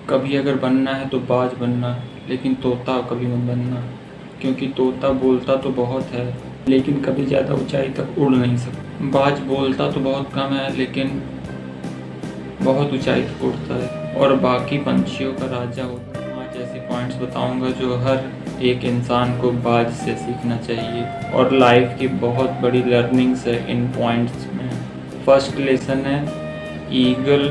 कभी अगर बनना है तो बाज बनना, लेकिन तोता कभी मत बनना, क्योंकि तोता बोलता तो बहुत है लेकिन कभी ज़्यादा ऊंचाई तक उड़ नहीं सकता। बाज बोलता तो बहुत कम है लेकिन बहुत ऊंचाई तक उड़ता है और बाकी पंछियों का राजा होता है। 5 ऐसे पॉइंट्स बताऊंगा जो हर एक इंसान को बाज से सीखना चाहिए और लाइफ की बहुत बड़ी लर्निंग्स है इन पॉइंट्स में। फर्स्ट लेसन है ईगल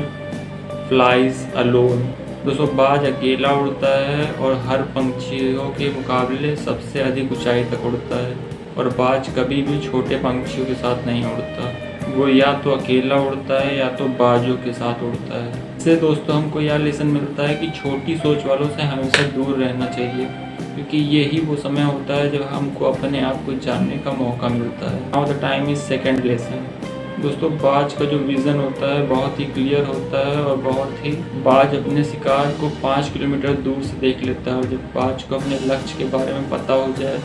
फ्लाइज अलोन। दोस्तों, बाज अकेला उड़ता है और हर पंछियों के मुकाबले सबसे अधिक ऊंचाई तक उड़ता है और बाज कभी भी छोटे पंछियों के साथ नहीं उड़ता। वो या तो अकेला उड़ता है या तो बाजों के साथ उड़ता है। इससे दोस्तों हमको यह लेसन मिलता है कि छोटी सोच वालों से हमेशा दूर रहना चाहिए, क्योंकि यही वो समय होता है जब हमको अपने आप को जानने का मौका मिलता है। Now the time is second lesson. दोस्तों, बाज का जो विज़न होता है बहुत ही क्लियर होता है और बहुत ही बाज अपने शिकार को 5 किलोमीटर दूर से देख लेता है और जब बाज को अपने लक्ष्य के बारे में पता हो जाए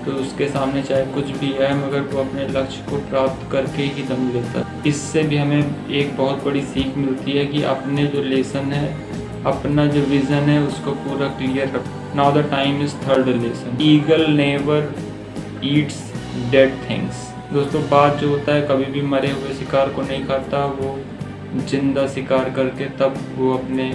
तो उसके सामने चाहे कुछ भी है मगर वो अपने लक्ष्य को प्राप्त करके ही दम लेता है। इससे भी हमें एक बहुत बड़ी सीख मिलती है कि अपने जो लेसन है, अपना जो विज़न है उसको पूरा क्लियर रखो। Now the time is third lesson. Eagle never Yeats dead things. दोस्तों, बाज जो होता है कभी भी मरे हुए शिकार को नहीं खाता, वो जिंदा शिकार करके तब वो अपने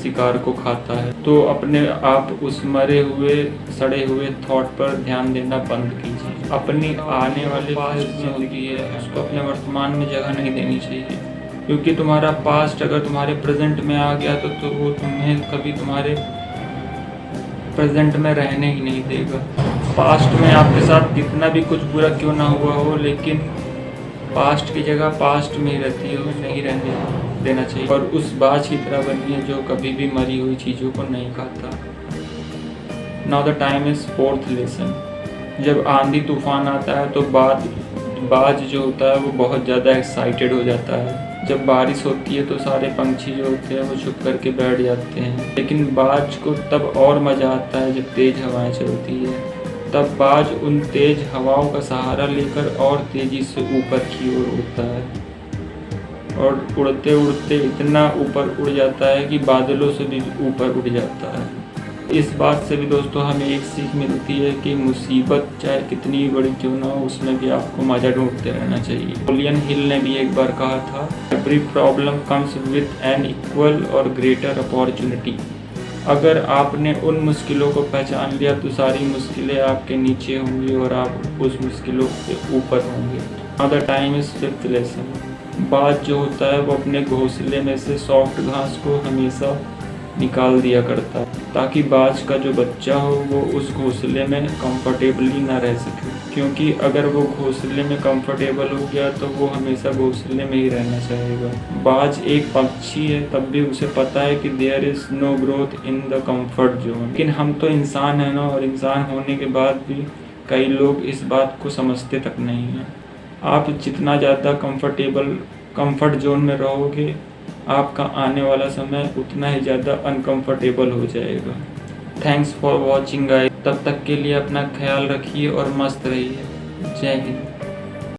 शिकार को खाता है। तो अपने आप उस मरे हुए सड़े हुए थॉट पर ध्यान देना बंद कीजिए। अपनी आने वाली जिंदगी है उसको अपने वर्तमान में जगह नहीं देनी चाहिए, क्योंकि तुम्हारा पास्ट अगर तुम्हारे प्रेजेंट में आ गया तो वो तुम्हें कभी तुम्हारे प्रेजेंट में रहने ही नहीं देगा। पास्ट में आपके साथ कितना भी कुछ बुरा क्यों ना हुआ हो, लेकिन पास्ट की जगह पास्ट में ही रहती है, नहीं रहने देना चाहिए और उस बाज की तरह बनिए जो कभी भी मरी हुई चीज़ों को नहीं खाता। Now the time is fourth lesson. जब आंधी तूफान आता है तो बाज जो होता है वो बहुत ज़्यादा एक्साइटेड हो जाता है। जब बारिश होती है तो सारे पंछी जो होते हैं वो छुप करके बैठ जाते हैं, लेकिन बाज को तब और मज़ा आता है जब तेज़ हवाएं चलती है। तब बाज उन तेज़ हवाओं का सहारा लेकर और तेज़ी से ऊपर की ओर उड़ता है और उड़ते उड़ते इतना ऊपर उड़ जाता है कि बादलों से भी ऊपर उड़ जाता है। इस बात से भी दोस्तों हमें एक सीख मिलती है कि मुसीबत चाहे कितनी बड़ी क्यों ना हो उसमें भी आपको मजा ढूंढते रहना चाहिए। नेपोलियन हिल ने भी एक बार कहा था, every problem comes with an equal और ग्रेटर अपॉर्चुनिटी। अगर आपने उन मुश्किलों को पहचान लिया तो सारी मुश्किलें आपके नीचे होंगी और आप उस मुश्किलों के ऊपर होंगे। Now the time is fifth lesson. बाज जो होता है वो अपने घोंसले में से सॉफ्ट घास को हमेशा निकाल दिया करता है ताकि बाज का जो बच्चा हो वो उस घोंसले में कंफर्टेबली ना रह सके, क्योंकि अगर वो घोंसले में कंफर्टेबल हो गया तो वो हमेशा घोंसले में ही रहना चाहेगा। बाज एक पक्षी है तब भी उसे पता है कि there is no growth in the comfort zone. लेकिन हम तो इंसान है ना, और इंसान होने के बाद भी कई लोग इस बात को समझते तक नहीं हैं। आप जितना ज़्यादा कंफर्ट जोन में रहोगे आपका आने वाला समय उतना ही ज़्यादा अनकंफर्टेबल हो जाएगा। Thanks for watching guys. तब तक के लिए अपना ख्याल रखिए और मस्त रहिए। जय हिंद।